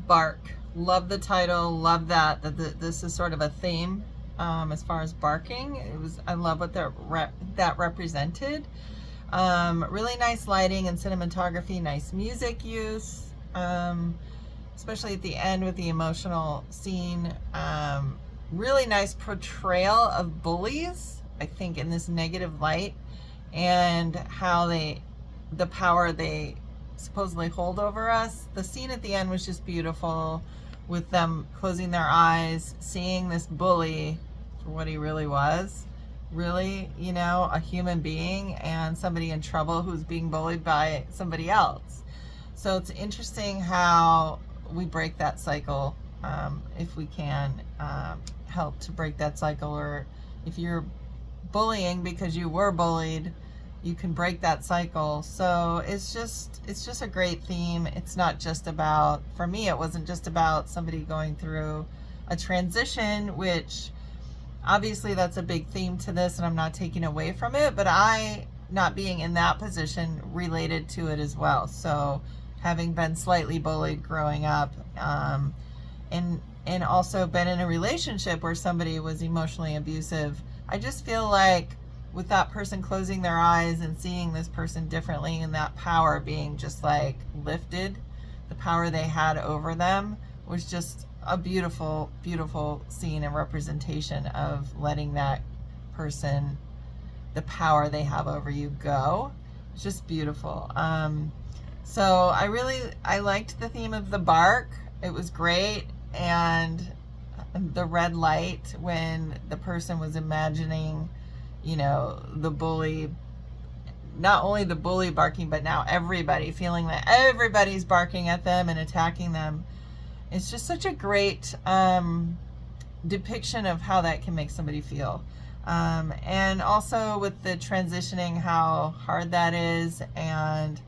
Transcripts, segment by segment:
bark. Love the title. Love that this is sort of a theme as far as barking. I love what that represented. Really nice lighting and cinematography. Nice music use. Especially at the end with the emotional scene. Really nice portrayal of bullies, I think, in this negative light, and how the power they supposedly hold over us. The scene at the end was just beautiful, with them closing their eyes, seeing this bully for what he really was. Really, a human being and somebody in trouble who's being bullied by somebody else. So it's interesting how we break that cycle, if we can help to break that cycle, or if you're bullying because you were bullied, you can break that cycle. So it's just a great theme. It's not just about, for me, it wasn't just about somebody going through a transition, which obviously that's a big theme to this, and I'm not taking away from it, but I, not being in that position, related to it as well. So having been slightly bullied growing up, and also been in a relationship where somebody was emotionally abusive, I just feel like with that person closing their eyes and seeing this person differently, and that power being just like lifted, the power they had over them was just a beautiful, beautiful scene and representation of letting that person, the power they have over you, go. It's just beautiful. So I liked the theme of the bark. It was great. And the red light, when the person was imagining, the bully, not only the bully barking, but now everybody feeling that everybody's barking at them and attacking them. It's just such a great depiction of how that can make somebody feel. And also with the transitioning, how hard that is, and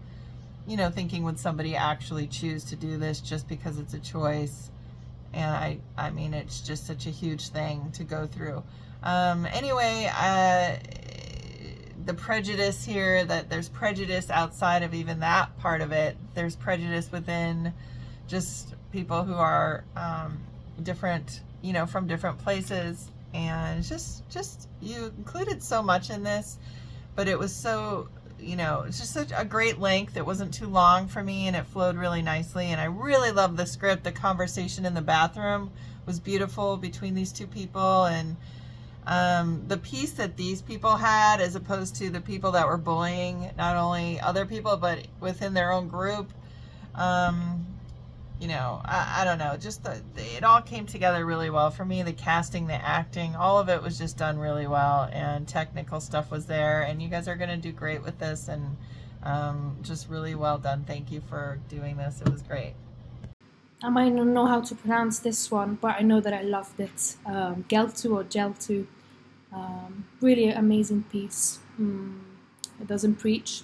thinking, would somebody actually choose to do this just because it's a choice? And I mean, it's just such a huge thing to go through. Anyway, the prejudice here, that there's prejudice outside of even that part of it. There's prejudice within just people who are different, from different places. And it's just you included so much in this, but it was so, it's just such a great length. It wasn't too long for me, and it flowed really nicely. And I really love the script. The conversation in the bathroom was beautiful between these two people, and the peace that these people had, as opposed to the people that were bullying not only other people but within their own group. I don't know, just it all came together really well for me. The casting, the acting, all of it was just done really well, and technical stuff was there, and you guys are going to do great with this, and just really well done. Thank you for doing this. It was great. I might not know how to pronounce this one, but I know that I loved it. Geltu or Geltu. Really amazing piece. It doesn't preach.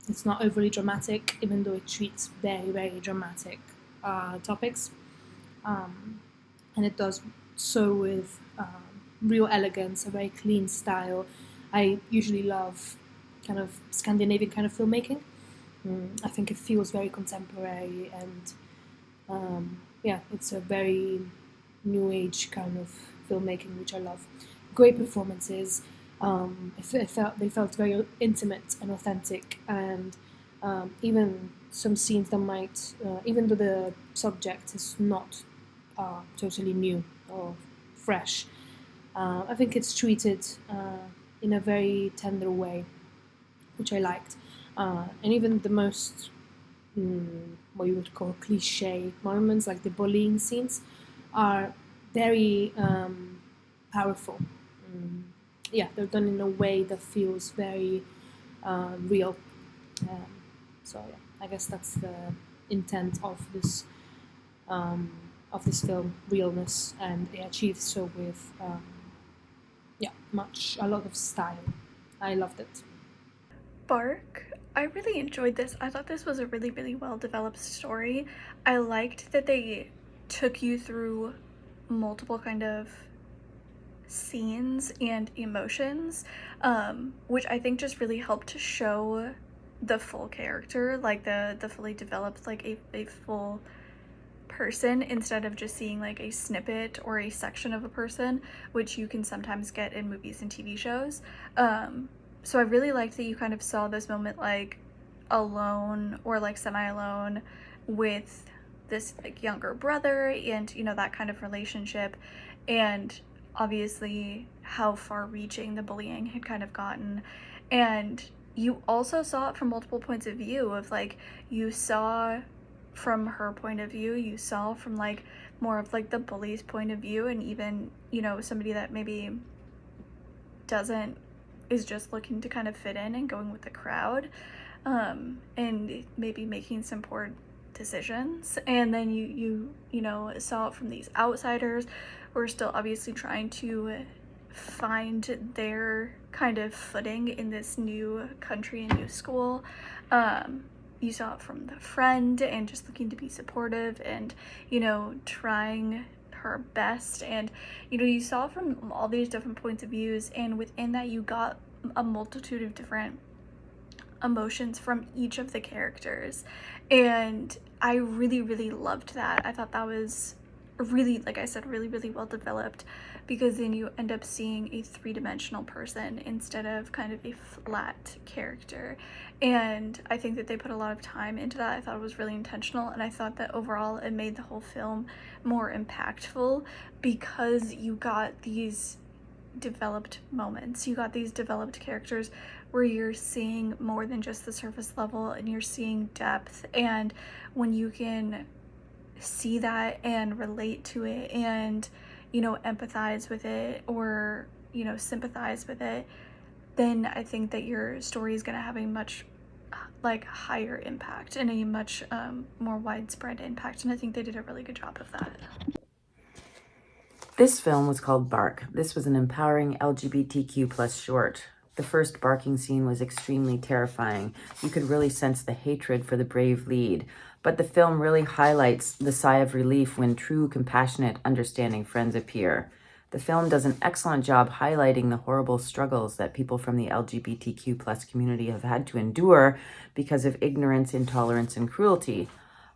It's not overly dramatic, even though it treats very, very dramatic topics. And it does so with real elegance, a very clean style. I usually love kind of Scandinavian kind of filmmaking. I think it feels very contemporary, and it's a very new age kind of filmmaking, which I love. Great performances. They felt very intimate and authentic, and even some scenes that might, even though the subject is not totally new or fresh, I think it's treated in a very tender way, which I liked. And even the most, what you would call cliche moments, like the bullying scenes, are very powerful. They're done in a way that feels very real. I guess that's the intent of this film, realness, and it achieves so with a lot of style. I loved it. Bark. I really enjoyed this. I thought this was a really, really well developed story. I liked that they took you through multiple kind of scenes and emotions, which I think just really helped to show the full character, like the fully developed, like a full person instead of just seeing like a snippet or a section of a person, which you can sometimes get in movies and TV shows. So I really liked that you kind of saw this moment like alone or like semi-alone with this like younger brother, and you know, that kind of relationship, and obviously how far-reaching the bullying had kind of gotten. And you also saw it from multiple points of view of like, you saw from her point of view, you saw from like more of like the bully's point of view, and even, you know, somebody that maybe is just looking to kind of fit in and going with the crowd, and maybe making some poor decisions. And then you know, saw it from these outsiders who are still obviously trying to find their kind of footing in this new country and new school. You saw it from the friend and just looking to be supportive and, you know, trying her best. And, you know, you saw it from all these different points of views, and within that you got a multitude of different emotions from each of the characters. And I really, really loved that. I thought that was really, like I said, really, really well developed, because then you end up seeing a three-dimensional person instead of kind of a flat character. And I think that they put a lot of time into that. I thought it was really intentional, and I thought that overall it made the whole film more impactful, because you got these developed moments, you got these developed characters where you're seeing more than just the surface level, and you're seeing depth. And when you can see that and relate to it and, you know, empathize with it, or, you know, sympathize with it, then I think that your story is going to have a much like higher impact and a much more widespread impact. And I think they did a really good job of that. This film was called Bark. This was an empowering LGBTQ plus short. The first barking scene was extremely terrifying. You could really sense the hatred for the brave lead. But the film really highlights the sigh of relief when true, compassionate, understanding friends appear. The film does an excellent job highlighting the horrible struggles that people from the LGBTQ plus community have had to endure because of ignorance, intolerance, and cruelty.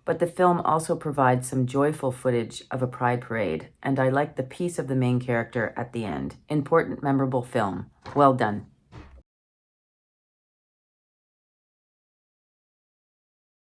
But the film also provides some joyful footage of a pride parade, and I like the piece of the main character at the end. Important, memorable film. Well done.